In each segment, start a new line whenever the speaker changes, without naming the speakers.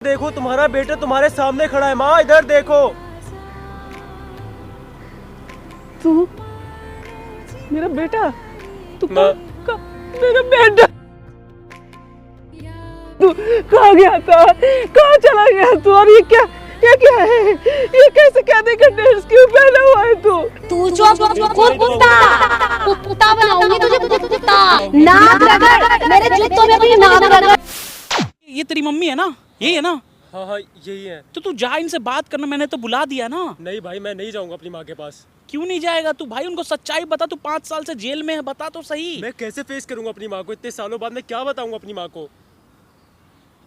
देखो तुम्हारा बेटा तुम्हारे सामने खड़ा है। माँ इधर देखो।
तू मेरा बेटा, तू मेरा बेटा, तू कहाँ गया था, कहाँ चला गया तू? और ये क्या है? ये कैसे कहने का ड्रेस क्यों पहना हुआ है तू?
तू कुत्ता बनाऊंगी तुझे, कुत्ता। नाक रगड़, मेरे जूतों में अपनी नाक रगड़।
ये तेरी मम्मी है ना? यही है ना?
हाँ हाँ यही है।
तो तू जा, इनसे बात करना, मैंने तो बुला दिया ना।
नहीं भाई मैं नहीं जाऊंगा अपनी माँ के पास।
क्यों नहीं जाएगा तू? भाई उनको सच्चाई बता, तू 5 साल से जेल में है, बता तो सही।
मैं कैसे फेस करूंगा अपनी माँ को? इतने सालों बाद मैं क्या बताऊंगा अपनी माँ को?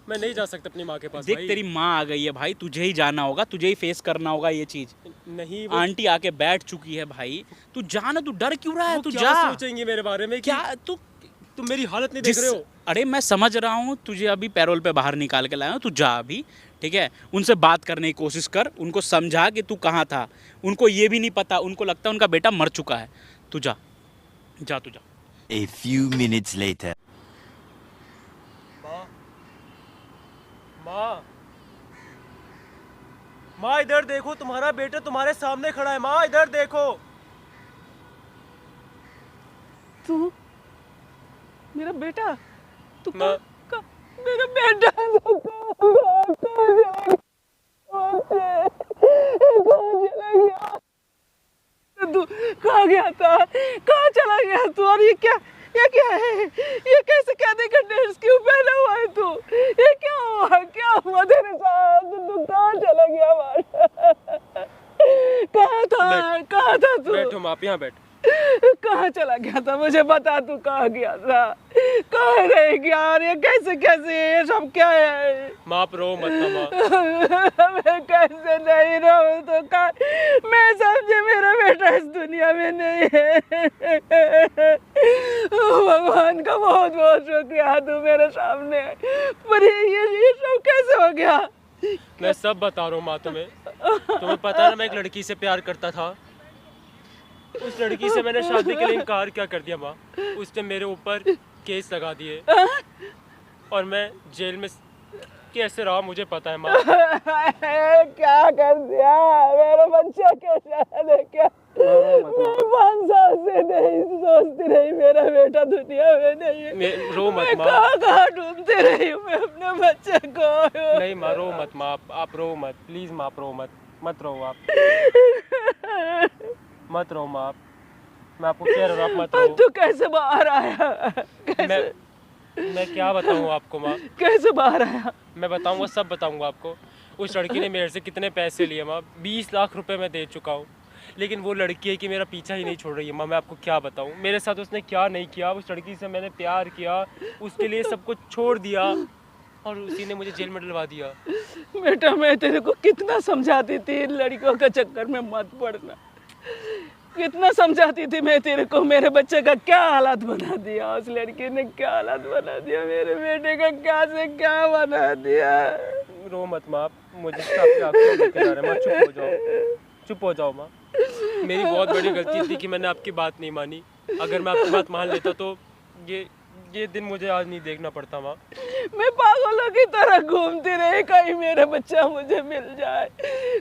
मैं नहीं जा सकता अपनी माँ के पास।
देख
भाई।
तेरी माँ आ गई है भाई, तुझे ही जाना होगा, तुझे ही फेस करना होगा ये चीज।
नहीं
आंटी आके बैठ चुकी है भाई, तू जा ना, तू डर क्यों रहा है? तू
क्या
जा।
सोचेंगे मेरे बारे में?
क्या
तुम मेरी हालत नहीं देख रहे हो?
अरे मैं समझ रहा हूँ, तुझे अभी पैरोल पे बाहर निकाल के लाया हूँ, तू जा अभी, ठीक है? उनसे बात करने की कोशिश कर, उनको समझा कि तू कहाँ था। उनको ये भी नहीं पता, उनको लगता है उनका बेटा मर चुका है। तू जा, जा तू जा।
A few minutes later.
माँ माँ इधर देखो, तुम्हारा बेटा तुम्हारे सामने खड़ा है। माँ इधर देखो।
तू मेरा बेटा, तू
माँ
मेरा बेटा, तू कहाँ गया था, कहाँ चला गया तू? और ये क्या है? ये कैसे कहने का ड्रेस क्यों पहना हुआ है तू? ये क्या हुआ तेरे साथ? तू कहाँ चला गया? कहाँ था तू?
बैठो माँ, यहाँ बैठ।
कहाँ चला गया था? मुझे बता, तू कहाँ गया था, कहाँ रह गया? और ये कैसे ये सब क्या है?
माँ आप रो मत ना माँ।
मैं कैसे नहीं रहूं तो का? मैं समझे मेरा बेटा इस दुनिया में नहीं है। भगवान का बहुत बहुत शुक्रिया, तू मेरे सामने। पर ये सब कैसे हो गया?
मैं सब बता रहा हूँ माँ तुम्हें पता है ना, मैं एक लड़की से प्यार करता था। उस लड़की से मैंने शादी के लिए इनकार क्या कर दिया माँ। उसने मेरे ऊपर केस लगा दिए और मैं जेल में कैसे रहा मुझे पता है माँ।
क्या कर दिया मेरा बच्चा? कैसा क्या? मैं 5 साल से नहीं सोचती रही मेरा बेटा दुनिया में नहीं है।
रो मत माँ।
कहाँ ढूंढती रही हूँ मैं अपने बच्चे को।
नहीं माँ रो मत माँ, आप रो मत प्लीज माँ, आप रो मत रो आप। मत रो माँ आप, मैं आपको कह रहा हूँ आप मत रो।
तू कैसे बाहर आया?
मैं क्या बताऊँ आपको माँ?
कैसे बाहर आया?
मैं बताऊँगा, सब बताऊँगा आपको। उस लड़की ने मेरे से कितने पैसे लिए माँ, 20 लाख रुपए मैं दे चुका हूँ, लेकिन वो लड़की है कि मेरा पीछा ही नहीं छोड़ रही है माँ। मैं आपको क्या बताऊँ मेरे साथ उसने क्या नहीं किया। उस लड़की से मैंने प्यार किया, उसके लिए सब कुछ छोड़ दिया और उसी ने मुझे जेल में डलवा दिया।
बेटा मैं तेरे को कितना समझाती थी इन लड़कियों के चक्कर में मत पड़ना, कितना समझाती थी मैं तेरे को। मेरे बच्चे का क्या हालत बना दिया उस लड़की ने, क्या हालत बना दिया मेरे बेटे का, क्या से क्या बना दिया।
रो मत माँ, मुझे माँ, चुप हो जाओ माँ। मेरी बहुत बड़ी गलती थी कि मैंने आपकी बात नहीं मानी। अगर मैं आपकी बात मान लेता तो ये दिन मुझे आज नहीं देखना पड़ता माँ।
मैं पागलों की तरह घूमती रही, कहीं मेरा बच्चा मुझे मिल जाए,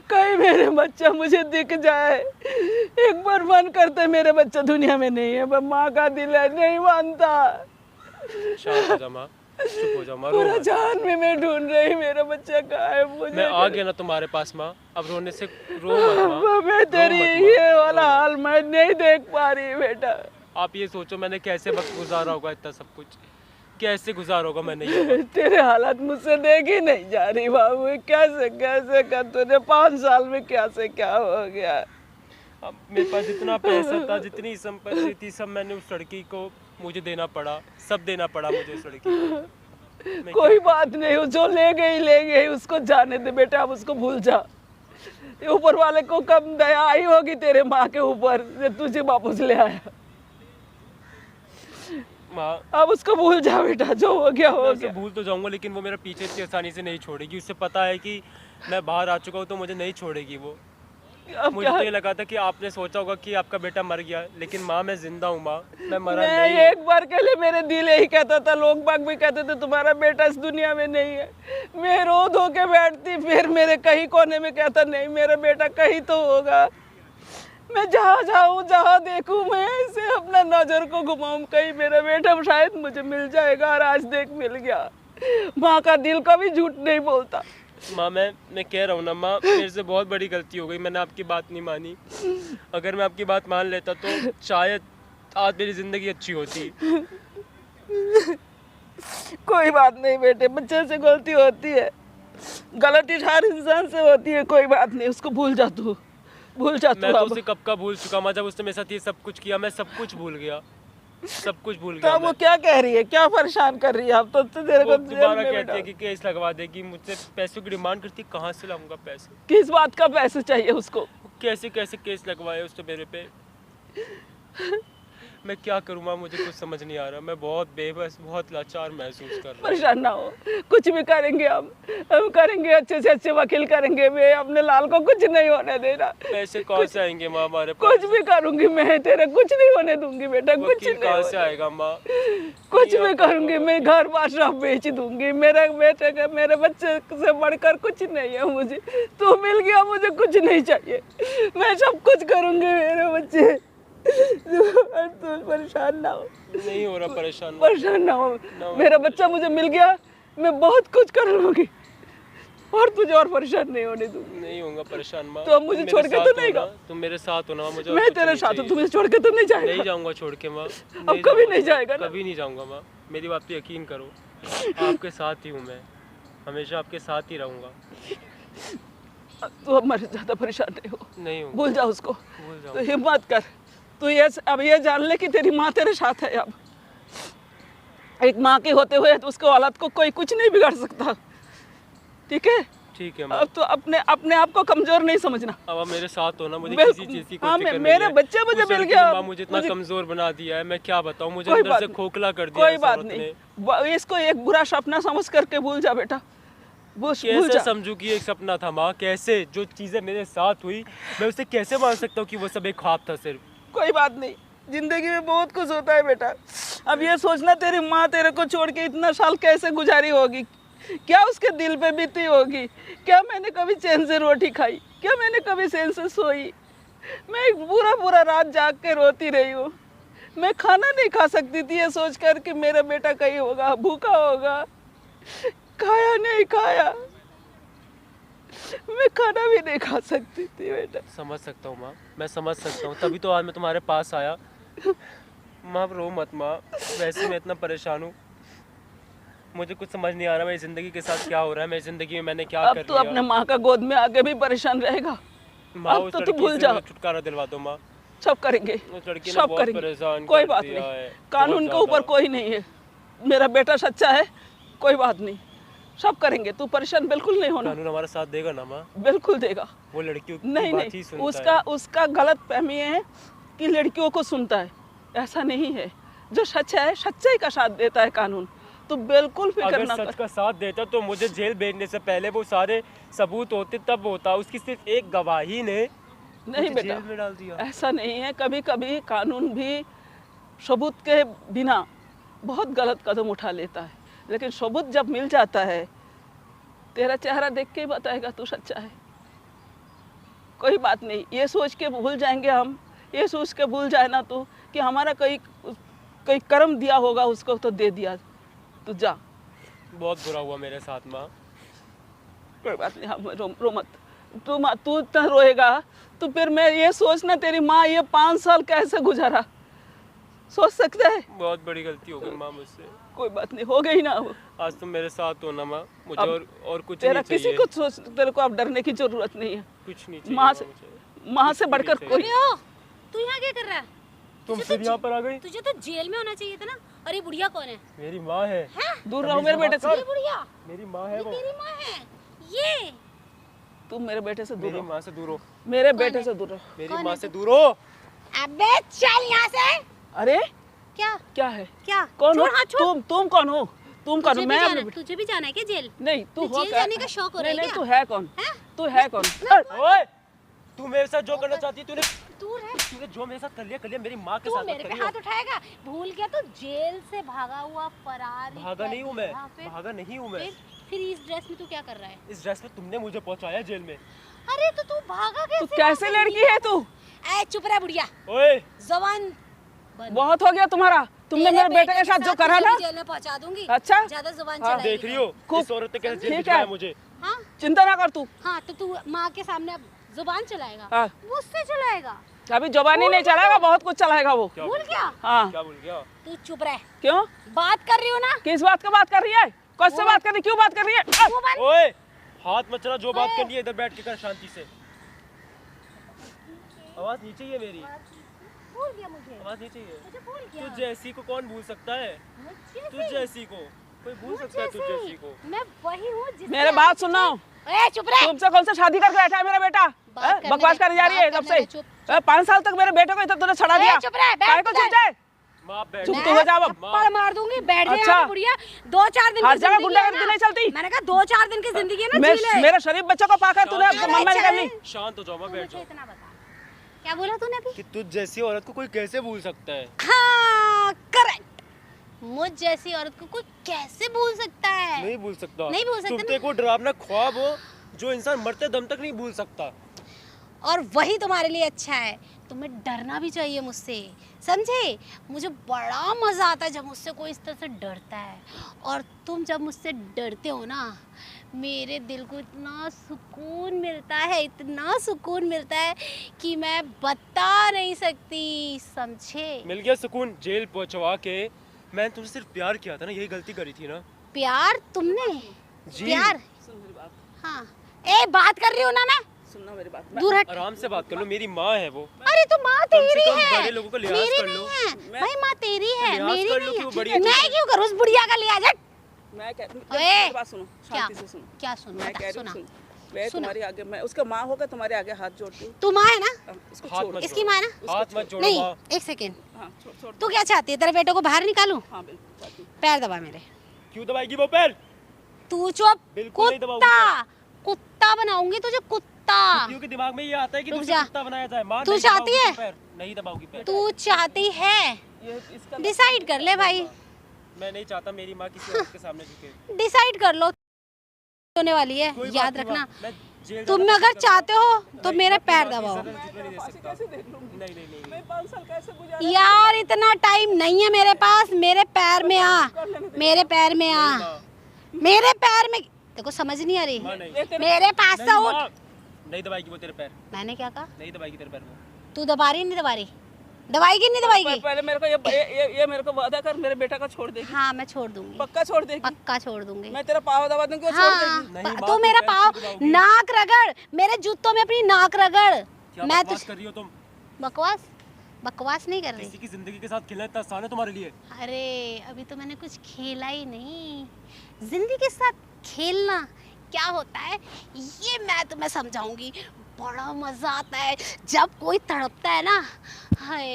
कहीं मेरे बच्चा मुझे दिख जाए। एक बार मन करता मेरे बच्चा दुनिया में नहीं है, पर माँ का दिल है नहीं मानता।
शांत हो जा माँ, चुप हो जाओ माँ।
पूरा जान में मैं ढूंढ रही मेरा बच्चा कहाँ है। मुझे
मैं आ गया ना तुम्हारे पास माँ, अब रोने से रो मत माँ।
मैं तेरी ये वाला हाल मैं नहीं देख पा रही बेटा।
आप ये सोचो मैंने कैसे वक्त गुजारा होगा, इतना सब कुछ कैसे गुजारा होगा मैंने ये।
तेरे हालात मुझसे देखी नहीं जा रही बाबू, कैसे कर तूने 5 साल में क्या से क्या हो गया।
अब मेरे पास जितना पैसा था, जितनी संपत्ति थी, सब मैंने उस लड़की को मुझे देना पड़ा, सब देना पड़ा मुझे उस लड़की को।
कोई बात नहीं, जो ले गई उसको जाने दे बेटा, अब उसको भूल जा। ऊपर वाले को कम दया आई होगी तेरे माँ के ऊपर, तुझे वापस ले आया। अब उसको भूल जा बेटा, जो हो गया हो गया।
भूल तो जाऊंगा, लेकिन वो मेरा पीछे इतनी आसानी से नहीं छोड़ेगी। उससे पता है कि मैं बाहर आ चुका हूँ तो मुझे नहीं छोड़ेगी वो।
अब
मुझे
क्या
तो ये लगा था कि आपने सोचा होगा कि आपका बेटा मर गया, लेकिन माँ मैं जिंदा हूँ माँ, मैं मरा
मैं
नहीं हूँ।
एक बार के लिए मेरे दिल यही कहता था, लोग बाग भी कहते थे तुम्हारा बेटा इस दुनिया में नहीं है। मैं रो धो के बैठती, फिर मेरे कहीं कोने में कहता नहीं मेरा बेटा कहीं तो होगा। मैं जहाँ जाऊँ जहाँ देखूँ मैं ऐसे अपना नजर को घुमाऊँ, कहीं मेरा बेटा शायद मुझे मिल जाएगा। और आज देख मिल गया। माँ का दिल कभी झूठ नहीं बोलता।
माँ मैं कह रहा हूँ ना माँ, मेरे से बहुत बड़ी गलती हो गई, मैंने आपकी बात नहीं मानी। अगर मैं आपकी बात मान लेता तो शायद आज मेरी ज़िंदगी अच्छी होती।
कोई बात नहीं बेटे, बच्चे से गलती होती है, गलती हर इंसान से होती है, कोई बात नहीं, उसको भूल जा तू, भूल जा तू।
मैं तो
अब
उसे कब का भूल चुका माँ, जब उसने मेरे साथ ये सब कुछ किया मैं सब कुछ भूल गया, सब कुछ भूल
तो
गया।
अब वो
मैं।
क्या कह रही है, क्या परेशान कर रही है? अब तो तेरे
वो
को जेल
दोबारा
में
कहती
बिठा-
है कि केस लगवा देगी, मुझसे पैसों की डिमांड करती, कहाँ से लाऊंगा पैसे?
किस बात का पैसे चाहिए उसको?
कैसे कैसे केस लगवाए उसने मेरे पे। मैं क्या करूँ माँ, मुझे कुछ समझ नहीं आ रहा, मैं बहुत बेबस, बहुत लाचार महसूस कर रहा हूँ।
परेशान ना हो, कुछ भी करेंगे हम करेंगे, अच्छे से अच्छे वकील करेंगे। मैं अपने लाल को कुछ नहीं होने देना।
पैसे कहाँ से आएंगे माँ हमारे पास?
कुछ भी करूंगी मैं, तेरे कुछ नहीं होने दूंगी बेटा, कुछ
वकील
नहीं
कहाँ
होने-
से आएगा माँ?
कुछ भी करूंगी मैं, घर बार सब बेच दूंगी। मेरे बेटे का, मेरे बच्चे से बढ़कर कुछ नहीं है मुझे। तू मिल गया, मुझे कुछ नहीं चाहिए, मैं सब कुछ करूंगी मेरे बच्चे। तू परेशान ना हो,
नहीं हो रहा परेशान।
परेशान ना हो। मेरा बच्चा मुझे मिल गया, मैं बहुत कुछ कर लूंगी और तुझे और परेशान नहीं होने दूंगी।
नहीं होऊंगा परेशान माँ।
तो अब मुझे
तुम
छोड़
मेरे
के तो
साथ
नहीं
हो ना,
गा?
तुम मेरे साथ हो ना मुझे। और
मैं
कुछ
तेरे
नहीं
साथ हूँ,
चाहिए।
तुम्हें छोड़ के तो नहीं
नहीं
जाएगा।
जाऊंगा छोड़ के माँ।
अब कभी नहीं जाएगा ना?
कभी नहीं जाऊंगा माँ, मेरी बात पे यकीन करो, आपके साथ ही हूँ मैं, हमेशा आपके साथ ही रहूंगा।
तू अब मेरे ज्यादा परेशान नहीं हो,
नहीं हूँ,
भूल जा उसको।
भूल
तो
जाऊँ।
हिम्मत कर, तू ये अब ये जान ले कि तेरी माँ तेरे साथ है। अब एक माँ के होते हुए तो उसके औलाद को कोई कुछ नहीं बिगाड़ सकता, ठीक है?
ठीक है माँ।
अब तो अपने अपने आप को कमजोर नहीं समझना।
अब आप मेरे साथ हो ना, मुझे
बिल्कुल।
किसी चीज की
हाँ,
कोई फिक्र
मेरे
नहीं है।
बच्चे मुझे
उस
मिल
लड़की
गया,
ने माँ मुझे इतना
मुझे-
कमजोर बना दिया है, मैं क्या बताऊँ, मुझे
कोई
अंदर
बात
से
नहीं,
खोखला कर दिया
कोई
इस
बात
औरत ने।
नहीं, इसको एक बुरा सपना समझ करके भूल जा बेटा, भूल
कैसे
जा।
समझू कि ये एक सपना था माँ? कैसे? जो चीजें मेरे साथ हुई मैं उसे कैसे मान सकता हूँ कि वो सब एक ख्वाब था सिर्फ?
कोई बात नहीं, जिंदगी में बहुत कुछ होता है बेटा। अब ये सोचना तेरी माँ तेरे को छोड़ के इतना साल कैसे गुजारी होगी, क्या उसके दिल पे बीती होगी, क्या मैंने कभी चैन से रोटी खाई, क्या मैंने कभी चैन से सोई? मैं पूरा पूरा रात जाग के रोती रही हूँ। मैं खाना नहीं खा सकती थी ये सोच कर कि मेरा बेटा कहीं होगा, भूखा होगा, खाया नहीं खाया, मैं खाना भी नहीं खा सकती थी बेटा।
समझ सकता हूँ माँ, मैं समझ सकता हूँ, तभी तो आज मैं तुम्हारे पास आया। माँ रो मत माँ, वैसे मैं इतना परेशान हूँ, मुझे कुछ समझ नहीं आ रहा मेरी ज़िंदगी के साथ क्या हो रहा है, मेरी ज़िंदगी में मैंने क्या
अब
कर
तो
लिया।
अपने माँ का गोद में आगे भी परेशान रहेगा।
माँ
अब
उस
तो तू
लड़की
भूल
से
जा।
मुझे छुटकारा दिलवा दो माँ,
सब करेंगे,
उस लड़की ने
सब
बहुत
करेंगे,
परेशान
कोई
कर
बात
दिया
नहीं,
है,
कानून
बहुत
के ऊपर
ज़्यादा।
कोई नहीं है। मेरा बेटा सच्चा है, कोई बात नहीं, सब करेंगे, तू परेशान बिल्कुल नहीं होना,
कानून हमारा साथ देगा ना माँ?
बिल्कुल देगा।
वो लड़कियों की
नहीं
बात ही
नहीं,
सुनता
उसका
है।
उसका गलत फहमी है कि लड़कियों को सुनता है, ऐसा नहीं है। जो सच्चा है सच्चाई का साथ देता है कानून, तो बिल्कुल फिक्र
अगर
ना
सच
कर।
का साथ देता तो मुझे जेल भेजने से पहले वो सारे सबूत होते तब होता, उसकी सिर्फ एक गवाही ने
नहीं
मुझे
बेटा,
जेल में डाल दिया।
ऐसा नहीं है। कभी कभी कानून भी सबूत के बिना बहुत गलत कदम उठा लेता है, लेकिन सबूत जब मिल जाता है, तेरा चेहरा देख के ही बताएगा तू सच्चा है। कोई बात नहीं, ये सोच के भूल जाएंगे हम, ये सोच के भूल जाए ना तू कि हमारा कोई कर्म दिया होगा उसको तो दे दिया, तू जा।
बहुत बुरा हुआ मेरे साथ माँ।
कोई बात नहीं, हम रो मत, तू इतना रोएगा तो फिर मैं ये सोचना तेरी माँ ये 5 साल कैसे गुजारा, सोच सकते हैं?
बहुत बड़ी गलती हो गई माँ मुझसे।
कोई बात नहीं, हो गई ना अब।
आज तुम मेरे साथ हो ना माँ, मुझे
अब
और कुछ
तेरा
नहीं
किसी
चाहिए।
को सोच, तेरे को अब डरने की जरूरत नहीं है।
कुछ नहीं चाहिए
माँ से
मुझे।
माँ से
कुछ
बढ़कर
नहीं
कोई
चाहिए।
तू यहाँ क्या कर रहा है?
तुम
तुझे
फिर
तो
यहाँ पर आ गई?
तुझे तो जेल में होना चाहिए था ना। और ये बुढ़िया कौन है?
मेरी माँ है।
दूर रहो मेरे बेटे से,
ये बुढ़िया
मेरी माँ है वो।
तेरी माँ है ये?
तू मेरे बेटे से दूर
मेरी
रहो,
माँ से दूर हो,
मेरे बेटे से दूर रहो।
मेरी माँ से दूर हो।
अबे चल यहाँ से।
अरे
क्या
क्या है,
क्या?
कौन हो
छोड़, हाथ छोड़।
तुम कौन हो, तुम कौन हो? मैं
तुझे भी जाना है क्या जेल?
नहीं, तू
तो
हो
जेल
क्या?
जाने का शौक हो रहा है
नहीं,
क्या?
तू है कौन?
हैं?
तू है कौन?
ओए तू मेरे साथ जो करना चाहती है
दूर है।
तूने जो मेरे साथ कर लिया मेरी माँ के
तू
साथ मत
मेरे पे
करियो।
हाथ उठाएगा? भूल गया तो जेल से भागा हुआ फरार।
भागा नहीं हूँ मैं,
हाँ,
भागा नहीं हूँ मैं।
फिर इस ड्रेस में तू क्या कर रहा है?
इस ड्रेस में तुमने मुझे पहुंचाया जेल में।
अरे तो तू भागा
तू
कैसे?
कैसे लड़की है तू?
ऐ चुप रह बुढ़िया,
ओए
जवान बन।
बहुत हो गया तुम्हारा। तुमने
तेरे
मेरे बेटे के साथ जो करा
तुझे
ना,
भी जेल में पहुंचा दूंगी।
अच्छा?
ज्यादा जुबान
हाँ,
चलाएगी
देख रही हो
खूब।
इस औरत ने कैसे जेल
ठीक
भिजवाया
है।
मुझे।
हाँ
चिंता ना कर तू।
हाँ, तो तू माँ के सामने अब जुबान चलाएगा?
हाँ।
मुझसे चलाएगा?
अभी जबानी नहीं चलाएगा, बहुत कुछ चलाएगा वो।
क्या
भूल
बोल
गया?
हाँ,
क्या बोल गया?
तू चुप रह,
क्यों?
बात कर रही हो ना?
किस बात का बात कर रही है? कौन से बात कर रही, क्यों बात कर रही है?
मुंह बंद।
ओए हाथ मत चला, जो बात
ओए।
करनी है इधर बैठ के कर शांति से। आवाज नीचे ही है मेरी,
भूल गया मुझे,
आवाज नीचे ही है।
मुझे भूल गया।
तुझ जैसी को कौन भूल सकता है?
मुझे
तुझ जैसी को कोई भूल सकता है? तुझ जैसी को
मैं वही हूँ जिससे
मेरे बात सुनो।
ए चुप रह।
तुमसे कौन सा शादी करके बैठा है मेरा बेटा?
बात
हैं?
करने
बकवास
दे,
करी जा रही है
बात
जब
करने
से।
दे, चुप।
5 साल तक मेरे बेटे को इधर तूने छड़ा दिया।
चुप रह, बैठ
काहे को
उधर।
चुप जाए?
माँ बैठ
चुप
जा।
तो हो जाओ अब।
थप्पड़ मार दूंगी, बैठ जा
अच्छा।
बुढ़िया। 2-4 दिन
हर
की
जगह
जिंदगी है
गुंडागर्दी
ना।
नहीं चलती।
मैंने कहा 2-4 दिन की जिंदगी है ना,
मैं
जी ले।
मेरे शरीफ बच्चों को पाकर तूने
अरे
मन में निकाल ली।
चल।
शांत हो जाओ, माँ बैठ
मुझे
जाओ।
इतना बता, क्या बोला तूने अभी?
कि तुझ जैसी औरत को कोई कैसे भूल सकता है?
हाँ करेक्ट, मुझ जैसी औरत को कोई कैसे भूल सकता है?
नहीं भूल सकता।
नहीं भूल सकता
तुम
ना।
पे कोई डरावना ख्वाब हो जो इंसान मरते दम तक नहीं भूल सकता।
और वही तुम्हारे लिए अच्छा है। तुम्हें डरना भी चाहिए मुझसे, समझे? मुझे बड़ा मजा आता है जब मुझसे कोई इस तरह से डरता है। और तुम जब मुझसे डरते हो ना, मेरे दिल को इतना सुकून मिलता है, इतना सुकून मिलता है कि मैं बता नहीं सकती, समझे?
मिल गया सुकून जेल पहुंचवा के। मैंने तुमसे सिर्फ प्यार किया था ना, यही गलती करी थी ना।
प्यार तुमने?
जी।
प्यार?
सुन मेरी बात,
हाँ। ए बात कर रही हूँ ना मैं,
सुनना मेरी बात।
दूर हट।
आराम से बात कर लो, मेरी माँ है वो।
अरे तो माँ
कम से
तेरी
कम
है,
बड़े लोगों को लिहाज
मेरी
कर लो।
नहीं है। भाई माँ तेरी है,
लिहाज
मेरी
कर लो
नहीं
कि वो
है।
बड़ी अच्छी
मैं क्यों करूँ उस बुढ़िया का लिहाज? हट।
मैं कह
ओए,
मेरी बात सुनो,
क्या?
शांति से सुनो।
क्या सुनो?
मैं
बता,
कह रही
सुना।
हूँ, सुन। मैं
सुना।
तुम्हारे आगे, मैं उसका माँ होकर तुम्हारे आगे हाथ जोड़ती हूँ।
तू माँ है ना?
इसको
हाथ
छोड़।
मत
इसकी माँ है ना?
हाथ मत जोड़ो
नहीं,
माँ।
एक सेकेंड।
हाँ, छोड़ छोड़।
तू क्या चाहती है? तेरे बेटे को बाहर निकालूं?
हाँ बिल्कुल चाहती हूँ।
पैर दबा मेरे।
क्यों दबाएगी वो पैर?
तू चुप।
बिल्कुल नहीं दबाऊंगी
कुत्ता, कुत्ता बनाऊंगी तुझे, कुत्ता।
क्योंकि दिमाग में ये आता है कि
रुक
तुझे
जा।
कुत्ता बनाया जाए। माँ
तू
नहीं
चाहती
दबाऊंगी
है?
पैर, नहीं दबाऊंगी पैर।
तू चाहती है?
ये इसका
डिसाइड कर ले भाई,
मैं नहीं चाहता मेरी माँ किसी औरत के सामने झुके।
डिसाइड कर लो। होने वाली है,
कोई बात
याद
नहीं
रखना।
माँ, मैं जेल
तुम
जाना
अगर
पसंद
चाहते हो तो
नहीं,
मेरे
अपनी
पैर
माँ की
दबाओ।
इज्जत नहीं दे
फांसी
सकता।
कैसे देख लूंगी?
नहीं नहीं नहीं
मैं 5 साल कैसे गुजारा?
यार इतना टाइम नहीं है मेरे पास, मेरे पैर में आ, मेरे पैर में आ,
माँ,
मेरे पैर में। देखो समझ नहीं आ रही,
माँ नहीं।
मेरे पास से
नहीं,
उठ।
माँ, नहीं दबाएगी वो तेरे पैर,
मैंने क्या कहा?
नहीं दबाएगी तेरे पैर वो।
तू दबा रही नहीं दबा रही? दबाएगी नहीं दबाएगी?
पहले मेरे को ये मेरे को वादा कर, मेरे बेटा का छोड़ देगी।
हाँ मैं छोड़ दूंगी,
पक्का छोड़ देगी?
पक्का छोड़ दूंगी।
मैं तेरा पाव दबा दूंगी, वो छोड़
हाँ,
देगी।
नहीं,
तू
बात
मेरा
तो
पाँव,
पैर से दबाओगी।
नाक रगड़, मेरे जूतों में अपनी नाक रगड़।
क्या
मैं तो
बकवास कर रही हो तुम?
बकवास बकवास नहीं कर रही।
किसी की जिंदगी के साथ खेलना इतना आसान है तुम्हारे लिए?
अरे अभी तो मैंने कुछ खेला ही नहीं। जिंदगी के साथ खेलना क्या होता है ये मैं तुम्हें समझाऊंगी। बड़ा मजा आता है जब कोई तड़पता है ना। हाय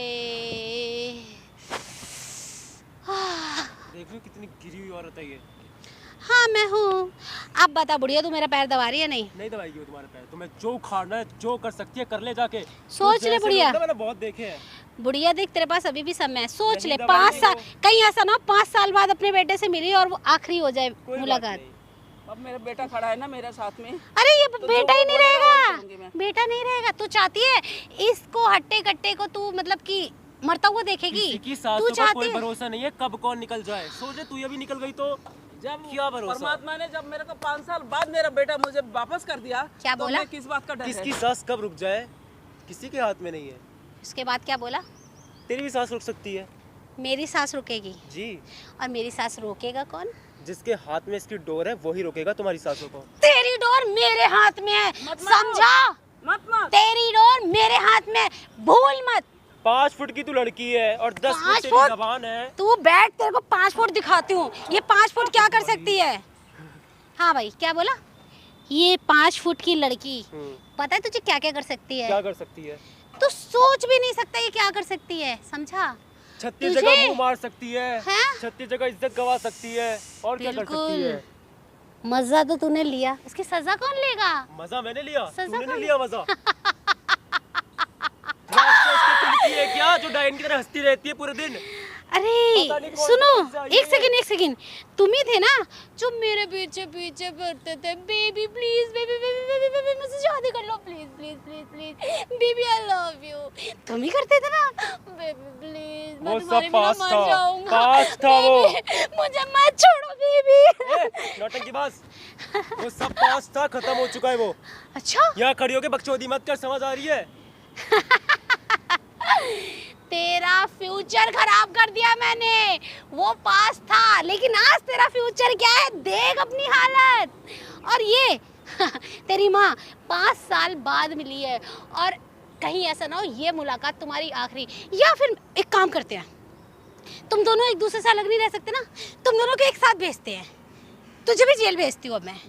देख लो कितनी गिरी हुई औरत है ये।
हाँ मैं हूँ। अब बता बुढ़िया, तू मेरा पैर दबा रही है? नहीं
नहीं दबाएगी वो तुम्हारे पैर। तुम्हें जो उखाड़ना है, जो कर सकती है कर ले जाके।
सोच
तू
ले
जैसे
बुढ़िया।
लोग ना मैंने बहुत देखे हैं।
बुढ़िया देख, तेरे पास अभी भी समय है, सोच
नहीं
ले।
दबाएंगे
5 साल,
वो।
कहीं ऐसा ना हो 5 साल बाद अपने बेटे से मिली और वो आखिरी हो जाए
कोई बात
मुलाकात।
नहीं।
अब मेरा बेटा खड़ा है ना मेरे साथ में।
अरे ये
जो
बेटा ही
वो
नहीं
बोलेगा वही करूंगी
रहेगा,
मैं।
बेटा नहीं रहेगा। तू चाहती है इसको हट्टे कट्टे को तू मतलब कि मरता हुआ देखेगी?
किसी की
तू
सांसों पर
चाहती
कोई
है?
भरोसा नहीं है, कब कौन निकल जाए। सोचे तू ये भी निकल गई तो
जब
क्या भरोसा?
परमात्मा ने जब मेरे को 5 साल बाद मेरा बेटा मुझे वापस कर दिया,
क्या
तो
बोला?
मैं किस बात का डर
किसकी
है?
सांस कब रुक जाए किसी के हाथ में नहीं है।
उसके बाद क्या बोला?
तेरी भी सांस रुक सकती है।
मेरी सांस रुकेगी?
जी,
और मेरी सांस रोकेगा कौन?
जिसके हाथ में इसकी डोर है वही रोकेगा तुम्हारी सांसों को।
तेरी डोर मेरे हाथ में है,
मत मारो।
समझा?
मत
तेरी डोर मेरे हाथ में, भूल मत।
5 फुट की तू लड़की है और 10 फुट
5
तेरी
फुट?
जबान है।
तू बैठ, तेरे को 5 फुट दिखाती हूँ। ये 5 फुट क्या कर सकती है? हाँ भाई क्या बोला? ये 5 फुट की लड़की पता है तुझे क्या क्या कर सकती है?
क्या कर सकती है?
तू सोच भी नहीं सकता ये क्या कर सकती है, समझा?
36
तुझे?
जगह मुंह मार सकती है,
हैं?
36 जगह इज्जत गवा सकती है और क्या कर सकती है?
मजा तो तूने लिया, इसकी सजा कौन लेगा?
मजा मैंने लिया,
सजा
तूने
कौन-
नहीं लिया मजा। क्या जो डायन की तरह हंसती रहती है पूरे दिन?
अरे
पता नहीं कौन
सुनो,
कौन सा ये
एक सेकंड, तुम ही थे ना जो मेरे पीछे पीछे पड़ते थे, baby please, baby baby baby baby मुझसे शादी कर लो, please please please please, baby I love you, तुम ही करते थे ना, बेबी प्लीज,
वो
मैं
सब
तुम्हारे बिना
पास
मर
था,
जाऊंगा,
पास था वो।
बेबी, मुझे मत छोड़ो बेबी।
नौटंकी बाज, वो सब पास था, खत्म हो चुका है वो।
अच्छा,
यहाँ खड़ी होके बकचोदी मत कर, समझ आ रही है?
तेरा फ्यूचर खराब कर दिया मैंने, वो पास था लेकिन आज तेरा फ्यूचर क्या है देख अपनी हालत। और ये तेरी माँ 5 साल बाद मिली है, और कहीं ऐसा ना हो ये मुलाकात तुम्हारी आखिरी, या फिर एक काम करते हैं, तुम दोनों एक दूसरे से अलग नहीं रह सकते ना, तुम दोनों को एक साथ भेजते हैं, तुझे भी जेल भेजती हूँ अब मैं,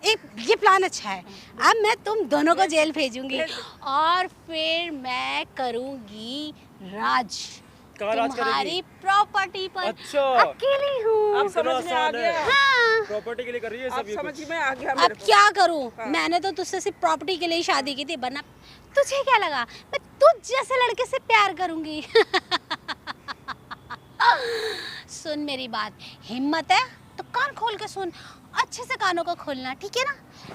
एक ये प्लान अच्छा है, अब मैं तुम दोनों को जेल भेजूंगी और फिर मैं करूंगी राज
कहाँ राज
तुम्हारी
करेगी?
प्रॉपर्टी पर।
अच्छा।
अकेली हूँ।
अब समझ में आ गया,
हाँ,
प्रॉपर्टी के लिए कर रही है
अब
सब ये
समझ
कुछ।
में आ गया
अब
मेरे को।
क्या करूँ,
हाँ।
मैंने तो तुझसे सिर्फ प्रॉपर्टी के लिए ही शादी की थी, वरना तुझे क्या लगा मैं तुझ जैसे लड़के से प्यार करूंगी। सुन मेरी बात, हिम्मत है तो कान खोल के सुन, अच्छे से कानों को खोलना, ठीक है ना।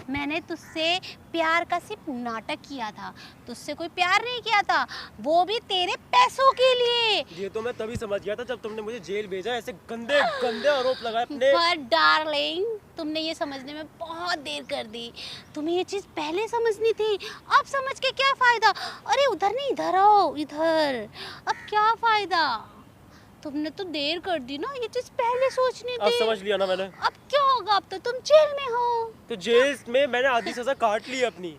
मैंने तुझसे प्यार का सिर्फ नाटक किया था, तुझसे कोई प्यार नहीं किया था, वो भी तेरे पैसों के लिए।
ये तो मैं तभी समझ गया था जब तुमने मुझे जेल भेजा, ऐसे गंदे गंदे आरोप लगाए अपने।
पर डार्लिंग, तुमने ये समझने में बहुत देर कर दी, तुम्हें ये चीज़ पहले समझनी थी, अब समझ के क्या फ़ायदा। अरे उधर नहीं, इधर आओ, इधर, अब क्या फ़ायदा, तुमने तो देर कर दी ना, ये चीज़ पहले सोचनी
अब
थी।
समझ लिया ना मैंने।
अब क्या होगा, अब तो तुम जेल में हो।
तो जेल में मैंने आधी सजा काट ली अपनी,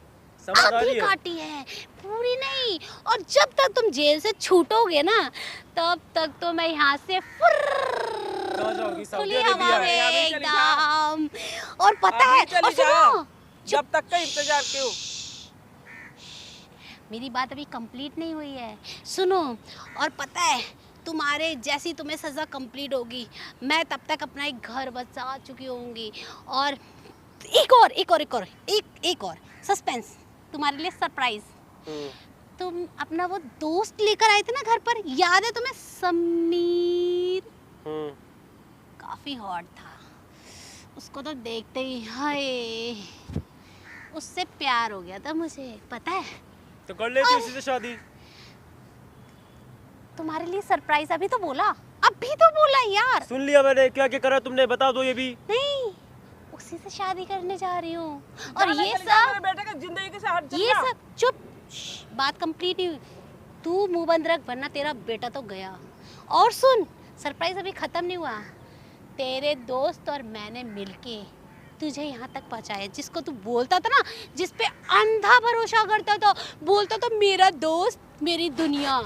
समझ आ रही
आधी
है?
काटी है, पूरी नहीं। और जब तक तुम जेल से छूटोगे ना, तब तक तो मैं यहाँ से
कहाँ जाओगी? सऊदी
खुली
अरेबिया?
हवा में
अभी चली जा।
एकदम। और पता है,
अभी चली
और
जा,
सुनो,
जब तक का इंतजार क्यों?
मेरी बात अभी कंप्लीट नहीं हुई है, सुनो। और पता है, तुम्हारे जैसी तुम्हें सज़ा कंप्लीट होगी, मैं तब तक अपना एक घर बचा चुकी होंगी। और एक और सस्पेंस तुम्हारे लिए, सरप्राइज। तुम अपना वो दोस्त लेकर आए थे ना घर पर, याद है तुम्हें, समीर, काफ़ी हॉट था, उसको तो देखते ही हाय, उससे प्यार हो गया था मुझे, पता है।
तो कर लेती उसी से शादी।
तुम्हारे लिए सरप्राइज अभी तो बोला यार।
सुन लिया मैंने, क्या क्या करा तुमने, बता दो ये भी।
नहीं, उसी से शादी करने जा रही हूँ। और
जाना
ये
चली जा, मेरे
सब
बेटे का जिंदगी के साथ चल
ये
जा।
सब चुप, बात कंप्लीट नहीं हुई, तू मुंह बंद रख वरना तेरा बेटा तो गया। और सुन, सरप्राइज अभी खत्म नहीं हुआ, तेरे दोस्त और मैंने मिलके तुझे यहाँ तक पहुँचाया, जिसको तू बोलता था ना, जिस पे अंधा भरोसा करता था, बोलता था मेरा दोस्त मेरी दुनिया,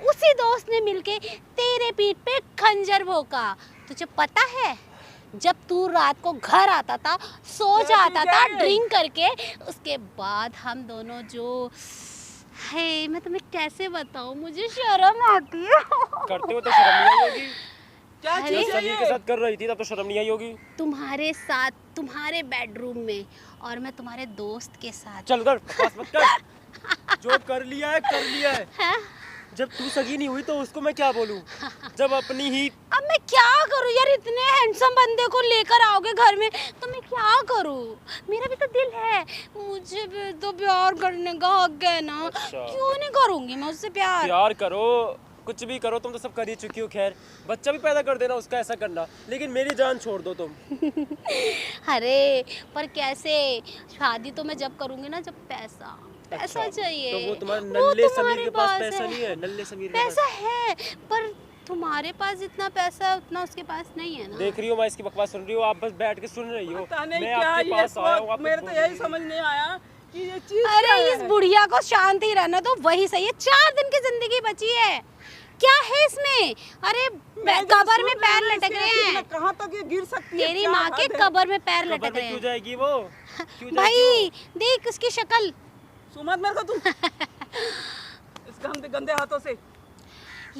उसी दोस्त ने मिलके तेरे पीठ पे खंजर भोंका। तुझे पता है, जब तू रात को घर आता था, सो जाता था ड्रिंक करके, उसके बाद हम दोनों जो है, मैं तुम्हें कैसे बताऊं, मुझे शर्म आती है।
करते हो तो शर्म नहीं आई होगी?
क्या
अरे,
चीज़ है
समीर
ये?
के साथ कर रही थी तब तो शर्म नहीं आई होगी?
तुम्हारे साथ, तुम्हारे बेडरूम में, और मैं तुम्हारे दोस्त के साथ।
चल कर, बकवास मत कर। जो कर लिया है कर लिया है।
हाँ?
जब तू सगी नहीं हुई तो उसको मैं क्या बोलूं, जब अपनी ही।
अब मैं क्या करूं यार, इतने हैंडसम बंदे को लेकर आओगे घर में, तो मैं क्या करूं, मेरा भी तो दिल है, मुझे भी तो प्यार करने का हक है ना।
अच्छा।
क्यों नहीं करूंगी मैं उससे प्यार।
प्यार करो, कुछ भी करो, तुम तो सब कर ही चुकी हो। खैर, बच्चा भी पैदा कर देना उसका, ऐसा करना, लेकिन मेरी जान छोड़ दो तुम।
अरे पर कैसे, शादी तो मैं जब करूंगी ना, जब पैसा
अच्छा,
चाहिए।
तो वो तुम्हारे
वो
नल्ले
तुम्हारे
समीर के पास
पास
पैसा
है।
नहीं है? नल्ले समीर के
पैसा
पास
है, पर तुम्हारे पास जितना पैसा है उतना उसके पास नहीं है ना।
देख रही हो, मैं इसकी बकवास सुन रही हूँ, आप बस बैठ के सुन रही हो।
पता नहीं
मैं
क्या
आपके
ये
पास आया हूँ, आप
मेरे
कुछ
तो
बोल
यही
रही हो।
समझ नहीं आया कि ये चीज़
अरे
क्या
इस
है।
बुढ़िया को शांति रहना तो वही सही है, 4 दिन की जिंदगी बची है, क्या है इसमें। अरे
मैं जो
कबर में
सुन
पैर
रही हूँ,
लटक रहे
इसके
हैं,
कहाँ तक ये गिर सकती है?
तेरी
क्या
माँ के
हद है?
कबर में पैर
कबर
लटक
में
रहे
क्यों
हैं।
जाएगी वो? क्यों जाएगी
भाई देख उसकी शक्ल,
सुमत मेरे को तुम इस गंदे हाथों से।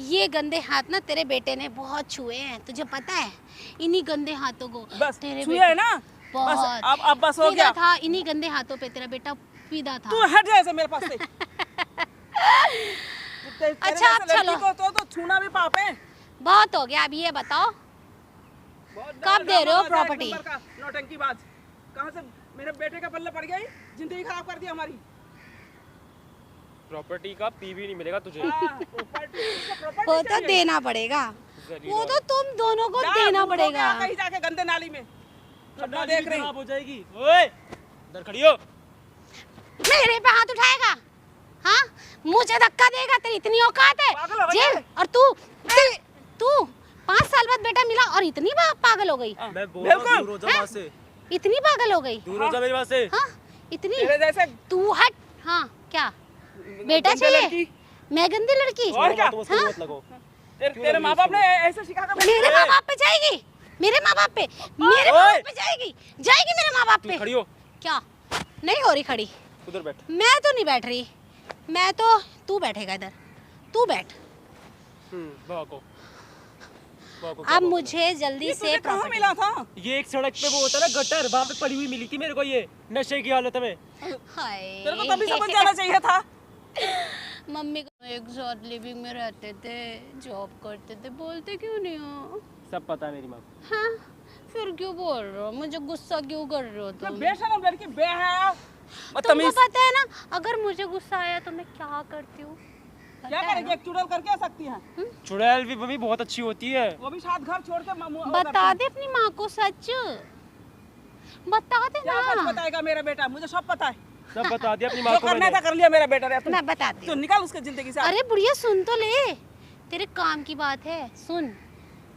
ये गंदे हाथ ना तेरे बेटे ने बहुत छुए हैं, तुझे पता है, इन्हीं गंदे हाथों को
बस
तेरे
छुए
बेटे
है ना, बस
बहुत
अब बस हो
पीदा
गया।
था, इन्हीं गंदे हाथों पे तेरा बेटा पीदा था।
तू हट जा ऐसे मेरे पास से।
अच्छा, अब चलो।
तो छूना भी पाप है।
बहुत हो गया, अब ये बताओ कब दे रहे हो प्रॉपर्टी?
नौटंकी बाज, कहाँ से मेरे बेटे का पल्ले पड़ गया, जिंदगी खराब कर दी हमारी।
प्रॉपर्टी का पी भी नहीं मिलेगा तुझे।
वो तो देना पड़ेगा, वो तो तुम दोनों को देना पड़ेगा।
कहीं जाके गंदे नाली में
नाली
देख
भी
रही
खराब हो जाएगी। ओए इधर खड़ी हो।
मेरे पे हाथ उठाएगा? हाँ, मुझे धक्का देगा? तेरी इतनी औकात है?
पागल हो गई
जेल।
है?
और तू 5 साल बाद बेटा मिला और इतनी पागल हो गई?
मैं बोल रहा हूँ
बिल्कुल।
दूर हो जा वहाँ से,
इतनी पागल हो गई?
दूर हो जा मेरे वहाँ से।
हाँ, इतनी?
तेरे जैसे
तू हट। हाँ, क्या बेटा
गंदे
चाहिए?
लड़की।
मैं गंदी लड़की?
और क्या?
तुम उसको मत लगो।
तेरे माँ बाप ने ऐसे सिखा कर
मेरे माँ बाप पे जाएगी? मेरे माँ बाप पे? मेरे माँ बाप पे जाएगी? जाएगी मेरे माँ बाप
तू
पे?
खड़ी हो,
क्या नहीं हो रही खड़ी?
उधर बैठ।
मैं तो नहीं बैठ रही, मैं तो, तू बैठेगा इधर, तू बैठ।
भागो भागो।
अब मुझे जल्दी से
कहाँ
प्रॉपर्टी।
मिला था?
ये एक सड़क पे वो होता है ना गटर, वहाँ पे पड़ी हुई मिली थी मेरे को, ये नशे की हालत में।
हाय,
तेरे को तभी समझ जाना चाहिए था।
मम्मी को एक साथ लिविंग में रहते थे, जॉब करते थे, बोलते क्यों नहीं हो?
सब पता है मेरी माँ को।
हाँ, फिर क्यों बोल रहे हो? मुझे गुस्सा क्यों कर रहे हो तुम?
बेशरम लड़की, बेहया,
तुमको
बदतमीज।
पता है ना, अगर मुझे गुस्सा आया तो मैं क्या करती हूँ?
क्या करेगी? एक चुड़ैल करके आ सकती है।
चुड़ैल भी मम्मी बहुत अच्छी होती है।
वो भी साथ घर छोड़ के
बता दे अपनी माँ को सच, बता दे
क्या सच
ना।
बताएगा मेरा बेटा? मुझे सब पता है।
सब बता दिया अपनी माँ
जो
को
करना
मैंने।
था कर लिया मेरा बेटा। रे तू
मैं बताती
तो
हूँ।
निकाल उसके जिंदगी से।
अरे बुढ़िया सुन तो ले, तेरे काम की बात है, सुन।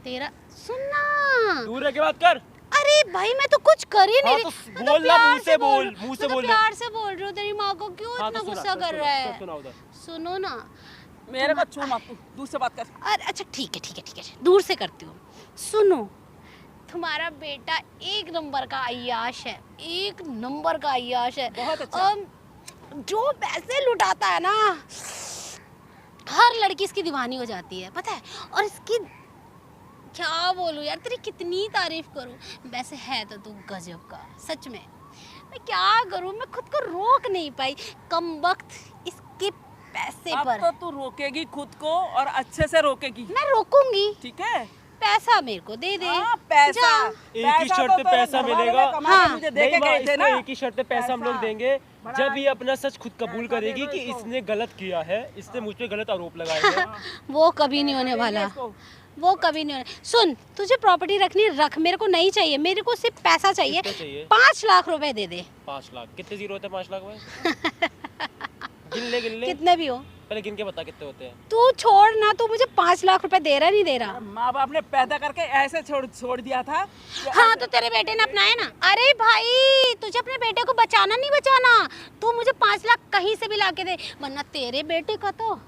तेरा सुनना।
दूर रह के बात कर।
अरे भाई मैं तो कुछ कर ही नहीं
हाँ,
रही।
तो
मैं
बोल ना,
प्यार
मुंह से बोल,
रही हूँ।
मुंह से
मैं तो
बोल।
प्यार से बोल रही हूँ, तेरी माँ को क्यों
हाँ,
इतना
तो सुना,
गुस्सा
सब
कर
सुना,
रहा
सब
है?
सुना उधर।
सुनो ना।
मेरे को छू मत तू, दूर से बात कर।
अरे अच्छा ठीक है ठीक है ठीक है, दूर से करती हूँ। सुनो, तुम्हारा बेटा एक नंबर का अय्याश है, एक नंबर का अय्याश है।
बहुत अच्छा।
जो पैसे लुटाता है ना, हर लड़की इसकी दीवानी हो जाती है, पता है? और इसकी क्या बोलूं यार, तेरी कितनी तारीफ करूं। वैसे है तो तू गजब का, सच में। मैं क्या करूं, मैं खुद को रोक नहीं पाई, कमबख्त इसके पैसे
अब
पर।
तो तू रोकेगी खुद को और अच्छे से रोकेगी,
मैं रोकूंगी।
ठीक है?
पैसा मेरे को दे दे।
हाँ, पैसा।
जा।
एक ही
पैसा
शर्त
तो
पे
तेरे
पैसा
घरवाले ने
मिलेगा।
कमा के
हाँ।
मुझे दे
नहीं
के
माँ,
गए थे
इसको
ना।
एक ही शर्त पे पैसा हम लोग
पैसा।
देंगे
बड़ा
जब ये अपना सच खुद कबूल
पैसा
करेगी
दे दो
कि
इसको।
इसने गलत किया है, इसने मुझ पे गलत आरोप लगाए हैं।
वो कभी नहीं होने वाला, वो कभी नहीं होने। सुन, तुझे प्रॉपर्टी रखनी रख, मेरे को नहीं चाहिए, मेरे को सिर्फ पैसा चाहिए।
कितने चाहिए?
5 लाख रुपए दे दे।
5 लाख कितने जीरो होते हैं? 5 लाख में गिन ले, गिन ले।
कितने भी हो,
पहले गिन के बता कितने होते हैं।
तू छोड़ ना, तू मुझे 5 लाख रुपए दे रहा नहीं दे रहा?
माँ बाप ने पैदा करके ऐसे छोड़ दिया था।
हाँ, तो तेरे बेटे ने अपनाया ना। अरे भाई, तुझे अपने बेटे को बचाना नहीं बचाना, तू मुझे 5 लाख कहीं से भी ला के दे, वरना तेरे बेटे का तो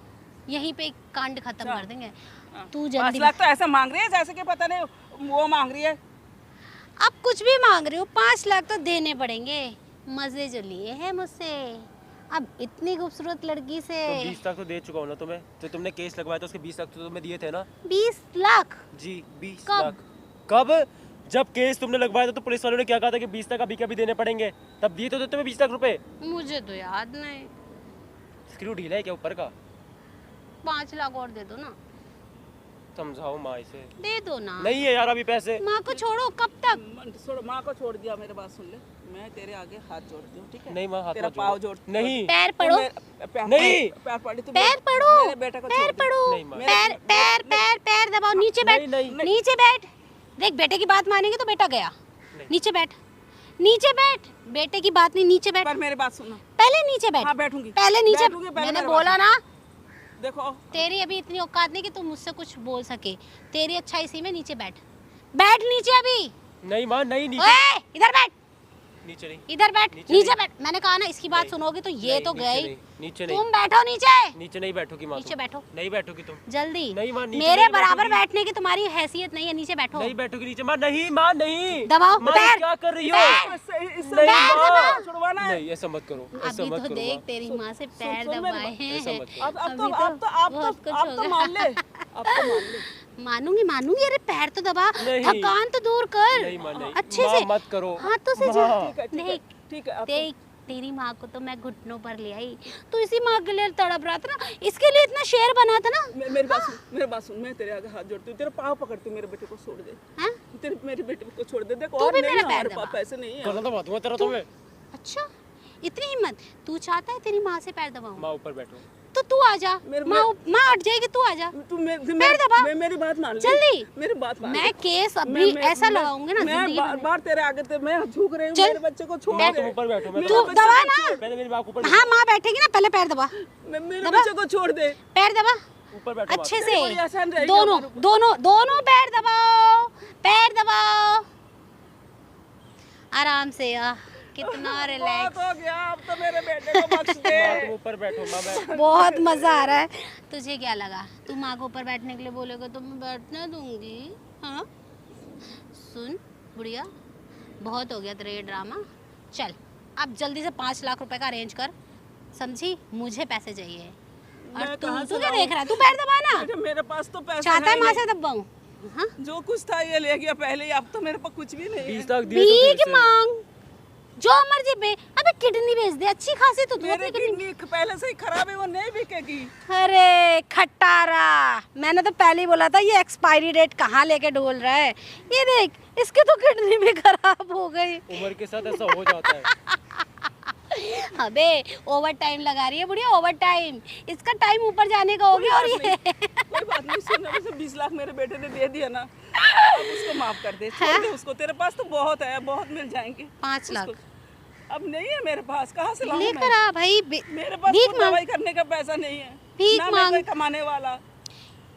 यहीं पे कांड खत्म कर देंगे। तू
5
जल्दी।
लाख तो ऐसे मांग रही है जैसे कि पता नहीं वो मांग रही है।
अब कुछ भी मांग रही हूँ, 5 लाख तो देने पड़ेंगे। मजे जो लिए हैं मुझसे, अब इतनी खूबसूरत लड़की से।
तो 20 लाख तो दे चुका हूँ ना तुम्हें, जो तुमने केस लगवाया था उसके 20 लाख तो तुम्हें दिए थे ना।
20 लाख?
जी 20
कब?
लाख। कब? जब केस तुमने लगवाया था तो पुलिस वालों ने क्या कहा था कि 20 लाख अभी कभी देने पड़ेंगे, तब दिए तो तुम्हें 20 लाख रुपए।
मुझे तो याद नहीं।
स्क्रू ढीला है क्या ऊपर का?
5 लाख और दे दो ना।
समझाओ माँ इसे।
दे दो ना।
नहीं है यार अभी पैसे।
माँ को छोड़ो, कब तक?
छोड़, माँ को छोड़ दिया। मेरे बात सुन ले, मैं तेरे आगे हाथ जोड़ती हूँ, ठीक है?
नहीं माँ, हाथ
तेरा
मत
पाँव
जोड़ो।
जोड़।
नहीं
पैर पड़ो,
नहीं।
पैर पड़ी तू।
पैर पड़ो,
मेरे बेटे को
पैर
छोड़ दे।
पड़ो,
नहीं, माँ।
पैर पैर पैर पैर दबाओ, नीचे बैठ,
नहीं, नहीं।
नीचे बैठ। देख, बेटे की बात मानेंगे तो बेटा गया। नीचे बैठ, नीचे बैठ, बेटे की बात नहीं, नीचे बैठ।
पर मेरी बात सुनना।
पहले नीचे बैठ।
हाँ, बैठूंगी।
पहले नीचे।
बैठूंगी, पहले
मैंने
मेरी
बोला
बात
ना,
देखो
तेरी अभी इतनी औकात नहीं कि तू मुझसे कुछ बोल सके। तेरी अच्छा इसी में नीचे बैठ, बैठ नीचे अभी।
नहीं माँ, नहीं नीचे।
ओए, इधर बैठ,
नीचे नहीं,
इधर बैठ,
नीचे
नीचे
नहीं।
बैठ। मैंने कहा ना, इसकी बात
नहीं,
सुनोगे तो ये
नहीं,
तो
नीचे
गई।
नहीं, नीचे नहीं,
तुम बैठो नीचे,
नीचे नहीं बैठोगी माँ।
नीचे
तुम
बैठो,
नहीं बैठोगी तुम।
जल्दी।
नहीं माँ, नीचे
मेरे
नहीं
बराबर
बैठोगी।
बैठने की तुम्हारी हैसियत नहीं है, नीचे बैठो।
नहीं बैठोगी नीचे माँ। नहीं माँ, नहीं।
दबाओ,
माँ,
पैर,
क्या कर रही हो?
पैर।
इससे
नहीं
पैर
माँ,
दबाओ।
छुड़वाना है।
नहीं ऐसा मत करो, ऐसा
अभी
मत
तो
करो
देख,
माँ।
तेरी माँ से पैर
सुन मेरी
दबाए
बात,
हैं।
ऐसा मत करो।
अब
अभी
तो
बहुत कुछ हो गया।
मान ले, अब तो मान ले।
मानूंगी मानूंगी। अरे पैर तो दबा,
नहीं।
थकान तो दूर कर।
नहीं माँ, नहीं।
अच्छे
माँ,
से
मत करो।
हाथों से
माँ।
जा।
ठीक है, ठीक है,
देख,
ठीक है। अब
देख, तेरी माँ को तो मैं घुटनों पर ले आई, तू इसी माँ के लिए तड़प रहा था ना, इसके लिए इतना शेर बना था ना।
मेरी बात सुन, मैं तेरे आगे हाथ जोड़ती हूँ, तेरे पाँव पकड़ती हूँ, मेरे बेटे को छोड़ दे।
हाँ?
तेरे मेरे बेटे को छोड़ दे। देखो
तू
और
भी
नहीं
मेरा
है,
पैर
हमारे
दबा।
पास पैसे नहीं है।
करना तो बात हुआ तेरा तुम्हें।
अच्छा, इतनी हिम्मत, तू चाहता है तेरी माँ से पैर दबाऊं?
माँ ऊपर बैठो।
तो तू आ जा, माँ हट जाएगी, तू आ जा।
तू
पैर दबा।
मेरी बात मान ले
जल्दी।
मेरी बात मान ले।
मैं केस अभी ऐसा लगाऊंगी ना
मैं
जिंदगी
बार
भर।
बार तेरे आगे ते मैं झुक रही हूँ,
चल।
मेरे बच्चे को छोड़
माँ
दे।
तुम ऊपर बैठो, मैं
तू दबा ना।
पहले मेरी माँ को ऊपर
हाँ, माँ बैठेगी ना, पहले पैर दबा,
मेरे
दबा।
बच्चे को छोड़ दे।
पैर दबा
ऊपर बैठो।
अच्छे
तेरे को ये आसान
से।
रहेगा
दोनों
हमारे ऊपर।
दोनों दोनों पैर दबाओ, पैर दबाओ आराम से। कितना
बहुत
रिलैक्स,
हो गया, अब तो मेरे बेटे को बख्श दे।
माँ तुम ऊपर बैठो। माँ मैं
बहुत मजा आ रहा है। तुझे क्या लगा तू माँ को ऊपर बैठने के लिए बोलेगा तो मैं बैठने दूंगी? हाँ, सुन बुढ़िया, बहुत हो गया तेरा ये ड्रामा। चल अब जल्दी से 5 लाख रुपए का अरेंज कर, समझी? मुझे पैसे चाहिए। और
मैं
तू
कहाँ से
तू क्या
लाऊं?
देख रहा है? तू पैर दबा ना।
मेरे पास तो पैसा
चाहता है
ही
माँ
नहीं।
से दबाऊं? हाँ,
जो कुछ था ये ले गया पहले ही, अब तो मेरे पास कुछ भी नहीं है।
20 लाख दिए तो
भीख
फिर से।
मांग, जो मर्जी पे। अबे किडनी बेच दे, अच्छी खासी तो तू
मेरे
अपनी किडनी।
किडनी पहले से ही खराब है, वो नहीं बिकेगी।
अरे खट्टारा, मैंने तो पहले ही बोला था ये एक्सपायरी डेट कहाँ लेके डोल रहा है। ये देख, इसकी तो किडनी भी खराब हो गई।
उम्र के साथ ऐसा हो जाता है।
अबे ओवर टाइम लगा रही है बुढ़िया, ओवर टाइम। इसका टाइम ऊपर जाने का हो गया। और ये
कोई बात नहीं, सुन, अब उसे 20 लाख मेरे बेटे ने दे दिया ना, अब उसको माफ कर दे, छोड़ दे उसको। तेरे पास तो बहुत है, बहुत मिल जाएंगे।
5 लाख
अब नहीं है मेरे पास, कहाँ से लाऊं
लेकर
मैं?
आ भाई।
मेरे पास
भीख
खुद
मांग
दवाई करने का पैसा नहीं है,
भीख
ना मैं
मांग।
कोई कमाने वाला।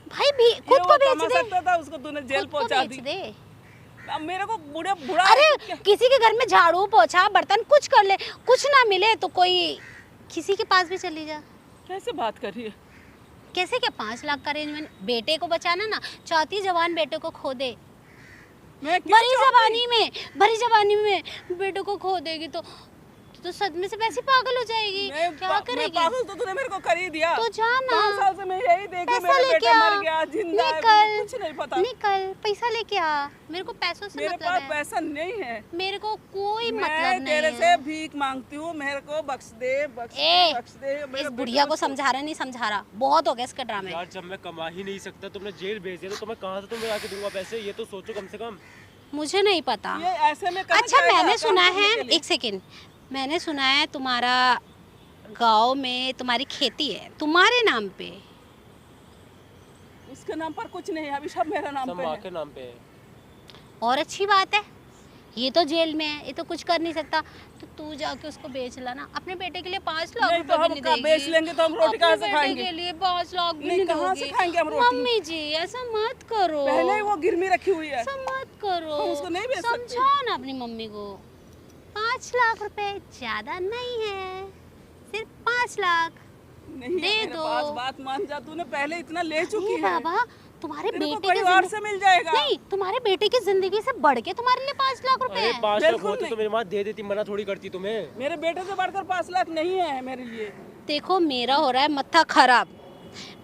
भाई भी
ये
खुद
वो
को बेच
कमा
दे,
सकता था, उसको तूने जेल
खुद को
पहुंचा
बेच
दी।
दे।
अब मेरे को बुढ़ा
अरे किसी के घर में झाड़ू पोछा बर्तन कुछ कर ले, कुछ ना मिले तो कोई किसी के पास भी चली जा।
कैसे बात कर रही है?
कैसे क्या 5 लाख का अरेंजमेंट? बेटे को बचाना ना चाहती, जवान बेटे को खो दे।
मैं क्यों
भरी जवानी में बेटे को खो देगी तो सदमे से वैसे पागल हो जाएगी। क्या
मैं
करेगी?
पागल तो तूने मेरे को कर ही दिया।
तो जाना,
5 साल से मैं यही देखी,
पैसा
मेरा
लेके
बेटा
आ,
मर गया, जिंदा है,
निकल,
मुझे कुछ नहीं पता।
निकल, पैसा लेके आ। मेरे को पैसों से
मेरे
मतलब
पास
है,
पैसा नहीं है।
मेरे को कोई
मैं
मतलब
तेरे
नहीं
से
है।
भीख मांगती हूँ, मेरे को बख्श दे, बख्श
ए,
दे, बख्श दे। मेरे
इस
बेटे
बुढ़िया को
छोड़।
समझा रहा नहीं समझा रहा, बहुत हो गया इसका ड्रामे।
यार जब मैं कमा ही नहीं सकता, तुमने जेल भेज दिया तो मैं कहाँ से तुम्हें आके दूंगा पैसे? ये तो सोचो कम से कम।
मुझे नहीं पता।
ये ऐसे में कहाँ
अच्छा,
जाएगा
मैंने
काम
सुना
करने
है,
के लिए?
एक सेकेंड, मैंने सुना है तुम्हारा गांव में तुम्हारी खेती है तुम्हारे नाम पे।
उसके नाम पर कुछ नहीं है, अभी सब मेरा नाम
सब
पे
माँ
है।
के नाम पे है।
और अच्छी बात है, ये तो जेल में है, ये तो कुछ कर नहीं सकता। तो तू जाके उसको बेच लाना। अपने बेटे के लिए 5 लाख
नहीं
रुपए
तो
भी
हम
नहीं
कहाँ
देगी।
बेच लेंगे तो हम रोटी
अपने
कहाँ से
बेटे
खाएंगे?
के लिए 5 लाख भी
नहीं,
नहीं
कहाँ
दोगी।
से खाएंगे हम रोटी?
मम्मी जी ऐसा मत करो,
पहले ही वो गिरवी रखी हुई है।
ऐसा मत करो,
हम उसको नहीं बेच सकते।
समझाओ ना अपनी मम्मी को। 5 लाख रुपए ज्यादा नहीं है, सिर्फ 5 लाख
नहीं है
दे
मेरे
दो।
पास, बात मान जा, तूने पहले इतना ले चुकी
ये
है।
बाबा, तुम्हारे
तेरे को
बेटे
कोई
की
और
जिंदगी
से मिल जाएगा।
नहीं, तुम्हारे बेटे की जिंदगी से बढ़ के तुम्हारे लिए 5 लाख रुपए
अरे
है।
5 लाख
बिल्कुल
होते
नहीं।
तो मेरी माँ दे देती, मना थोड़ी करती तुम्हें।
मेरे बेटे से बढ़कर 5 लाख नहीं है मेरे लिए।
देखो मेरा हो रहा है मत्था खराब।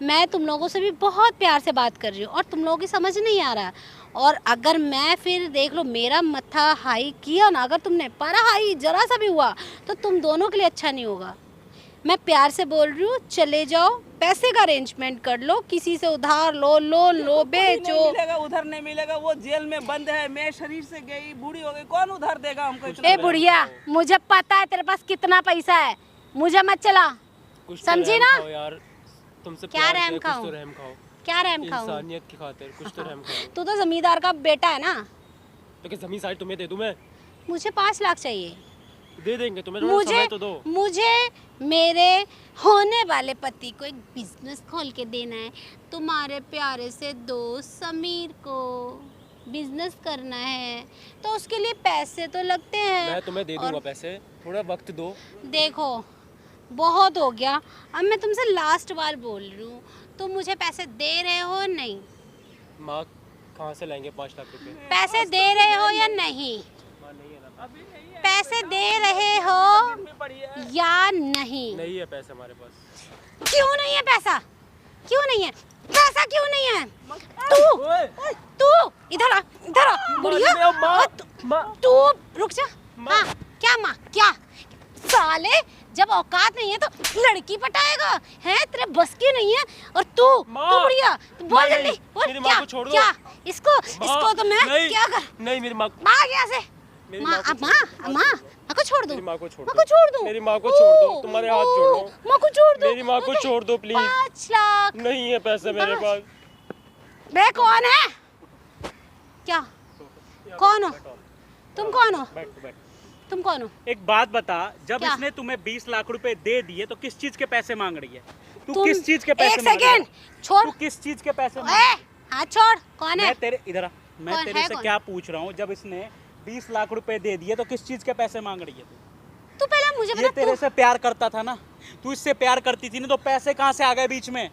मैं तुम लोगों से भी बहुत प्यार से बात कर रही हूँ और तुम लोगों की समझ नहीं आ रहा। और अगर मैं फिर देख लो मेरा मत्था हाई किया ना, अगर तुमने पारा हाई जरा सा भी हुआ तो तुम दोनों के लिए अच्छा नहीं होगा। मैं प्यार से बोल रही हूँ, चले जाओ, पैसे का अरेंजमेंट कर लो, किसी से उधार लो, लोन लो,
कोई
बेचो।
नहीं मिलेगा, उधर नहीं मिलेगा, वो जेल में बंद है। मैं शरीर से गई, बूढ़ी हो गई, कौन उधार देगा हमको इतना?
ए बुढ़िया, मुझे पता है तेरे पास कितना पैसा है, मुझे मत चला,
कुछ तो
समझी
रहम
ना?
खाओ यार, तुमसे
क्या
प्यार
रहम
किया, कुछ
खाऊं?
तो रहम खाओ।
क्या रहम खाऊं?
इंसानियत की खातिर कुछ तो रहम खाओ।
तू तो जमींदार का बेटा है ना।
तो क्या जमीन सारी तुम्हें दे दूं मैं?
मुझे 5 लाख चाहिए।
दे देंगे तुम्हें, थोड़ा समय तो दो।
मुझे मेरे होने वाले पति को एक बिजनेस खोल के देना है। तुम्हारे प्यारे से दोस्त समीर को बिजनेस करना है तो उसके लिए पैसे तो लगते हैं।
मैं तुम्हें दे दूंगा
और
पैसे, थोड़ा वक्त दो।
देखो बहुत हो गया, अब मैं तुमसे लास्ट बार बोल रही हूँ, तुम मुझे पैसे दे रहे हो नहीं?
माँ कहाँ से लाएंगे 5 लाख रुपए?
पैसे दे रहे हो या नहीं?
माँ नहीं है ना।
अभी नहीं है,
पैसे दे रहे हो
गिरवी पड़ी है।
या नहीं?
नहीं है पैसे हमारे पास।
क्यों नहीं है पैसा? क्यों नहीं है पैसा? क्यों नहीं है? तू इधर आ, बुढ़िया।
माँ,
तू रुक जा। हाँ, क्या माँ? क्या साले, जब औकात नहीं है तो लड़की पटाएगा, है तेरे बस की नहीं है। और तू बुढ़िया, तू बोल जल्दी, बोल
मेरी माँ को छोड़ दो।
क्या इसको तो मैं
नहीं,
क्या कर,
नहीं मेरी माँ
माँ क्या से,
मेरी
माँ
माँ को
अब माँ को छोड़ दूँ,
मेरी माँ को छोड़
माँ को छोड़ दूँ,
मेरी माँ को छोड़ दो, तुम्हारे हाथ जोड़ रहा हूँ।
माँ को छोड़ दो,
मेरी माँ को छोड़ दो प्लीज।
5 लाख।
नहीं है पैसे मेरे पास।
बे कौन है, क्या कौन हो तुम, कौन हो
बैठ बैठ।
तुम, कौन हो?
एक बात बता, जब
क्या?
इसने तुम्हें 20 लाख रुपए दे दिए तो किस चीज के पैसे मांग रही है? तू
तुम
किस चीज के पैसे
एक
मांग रही है?
सेकेंड छोड़,
तू किस चीज के पैसे मांग
ए,
रही है?
हाथ छोड़, कौन है?
मैं तेरे इधर आ, मैं
कौन
तेरे
है
से
कौन?
क्या पूछ रहा हूँ, जब इसने 20 लाख रुपए दे दिए तो किस चीज के पैसे मांग रही है तू?
तू पहले मुझे
ये
बता,
तेरे से प्यार करता था ना, तू इससे प्यार करती थी ना, तो पैसे कहाँ से आ गए बीच में?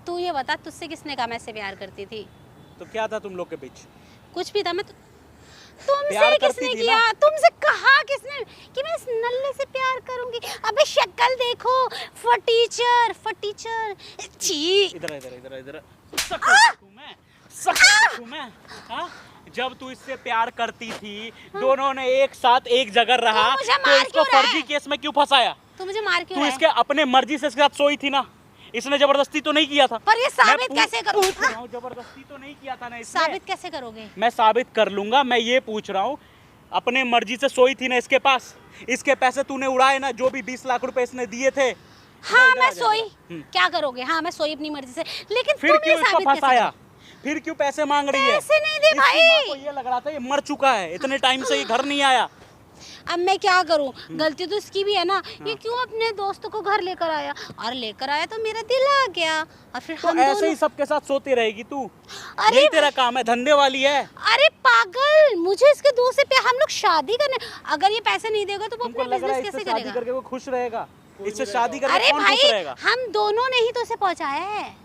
तू ये बता, तुझसे किसने कहा मैं इससे प्यार करती थी?
तो क्या था तुम लोग के बीच?
कुछ भी था। मैं तुमसे
प्यार करती
किसने
थी
किया?
ना?
तुमसे कहा किसने कि मैं इस नल्ले से प्यार करूंगी? अबे शक्ल देखो, फटीचर छी।
इधर इधर इधर इधर सकूं मैं, हाँ? जब तू इससे प्यार करती थी, दोनों ने एक साथ एक जगह रहा,
तू मुझे
तो
मार
इसको
क्यों रहा है?
फर्जी केस में क्यों फंसाया?
तू मुझे मार क्यों
तू
रहा है?
इसके अपने मर्जी से इसके साथ सोई थी ना, इसने जबरदस्ती तो नहीं किया था।
पर ये साबित
मैं
कैसे करूं?
पूछ रहा हूं, जबरदस्ती तो नहीं किया था ना इसने।
साबित कैसे करोगे?
मैं साबित कर लूंगा, मैं ये पूछ रहा हूँ, अपने मर्जी से सोई थी ना इसके पास, इसके पैसे तूने उड़ाए ना, जो भी 20 लाख रुपए इसने दिए थे।
हाँ
इधर
मैं
आ जा,
सोई,
इधर।
क्या करोगे? हाँ मैं सोई अपनी मर्जी से, लेकिन
फिर
तुम ये
क्यों इसको
साबित कैसे
फंसाया?
करोगे?
फिर क्यों पैसे मांग रही है?
पैसे नहीं दे
इसकी
भाई।
माँ को ये लग रहा था ये मर चुका है, इतने टाइम से ये घर नहीं आया।
अब मैं क्या करूं, गलती तो इसकी भी है ना। ये क्यों अपने दोस्तों को घर लेकर आया, और लेकर आया तो मेरा दिल आ गया, और फिर
तो
हम
ऐसे
दोनों।
ही सबके साथ सोती रहेगी तू?
अरे
यही तेरा काम है, धंधे वाली है।
अरे पागल, मुझे इसके दोस्त से प्यार, हम लोग शादी करने, अगर ये पैसे नहीं देगा तो वो
तुमको
अपना
लग रहा है
बिजनेस
इससे
कैसे
शादी
करेगा?
करके वो खुश रहेगा? इससे शादी करके
अरे
कौन खुश
भाई,
रहेगा?
हम दोनों ने ही तो उसे पहुंचाया है,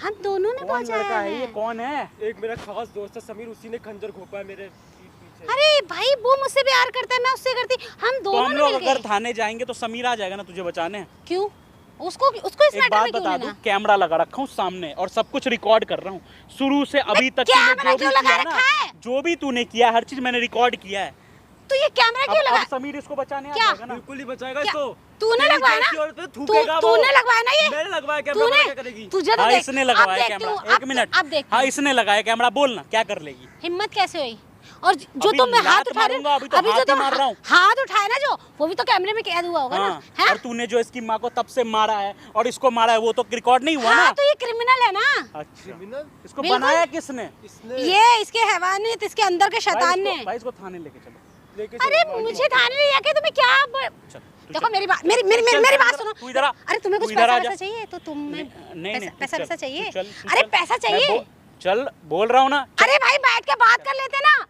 हम दोनों ने
कौन
पहुंचाया
लड़का है ये?
है।
कौन है?
एक मेरा खास दोस्त है समीर, उसी ने खंजर घोंपा है मेरे पीठ पीछे।
अरे भाई, वो मुझसे प्यार करता है, मैं उससे करती, हम
तो
दोनों
हम
ने
लोग
मिलके।
अगर थाने जाएंगे तो समीर आ जाएगा ना तुझे बचाने।
क्यों? उसको इस
एक
मैटर
बात
में क्यों
बता दूं,
लेना?
कैमरा लगा रखा हूँ सामने और सब कुछ रिकॉर्ड कर रहा हूँ, शुरू से अभी तक तूने
कैमरा
जो भी
क्यों लगा
किया
रखा
ना,
है?
जो भी तूने किया हर चीज मैंने रिकॉर्ड किया है।
तो ये कैमरा क्यों लगा?
अब समीर इसको बचाने आ
क्या?
जाएगा ना।
बिल्कुल ही बचाएगा
क्या?
इसको।
तूने
तेरी
लगवाया
जैसी
ना?
औरत पे थूकेगा वो।
तूने लगवाया ना ये?
मैंने लगवाया, कैमरा
तूने,
क्या करेगी?
तुझे तो
हाँ
देख,
इसने
अब
लगवाया
देखती
कैमरा।
हूँ,
एक
अब-
मिनट,
अब देखती
हाँ
हूँ।
इसने लगाया कैमरा, बोलना क्या कर लेगी?
हिम्मत कैसे हुई? और जो
अभी
तुम मैं हाथ
लात
उठा रही
मारूंगा,
हूँ,
अभी तो हाथ ही मार रहा हूँ।
हाथ उठाया ना जो, वो भी तो कैमरे में कैद हुआ होगा ना,
हाँ,
है?
और तूने जो इसकी माँ को तब से मारा है और इसको मारा है वो तो रिकॉर्ड नहीं हुआ
हाँ
ना।
तो ये क्रिमिनल है ना,
अच्छा,
क्रिमिनल?
इसको
बिल्कुल।
बनाया किसने?
इसने
ये इसके हैवानियत, इसके अंदर के शैतान ने।
भाई इसको थाने लेके चलो।
लेके
अरे
चलो,
मुझे थाने ले जाके तुम्हें क्या
चल, तू
देखो
चल।
मेरी बात, मेरी बात सुनो।
तू इधर आ।
अरे तुम्हें
तू
कुछ
इधर आ
पैसा
जा।
चाहिए तो तुम्हें
नहीं
पैसा चाहिए?
तू
अरे पैसा
मैं
चाहिए?
चल बोल रहा हूँ ना।
अरे भाई बैठ के बात कर लेते ना।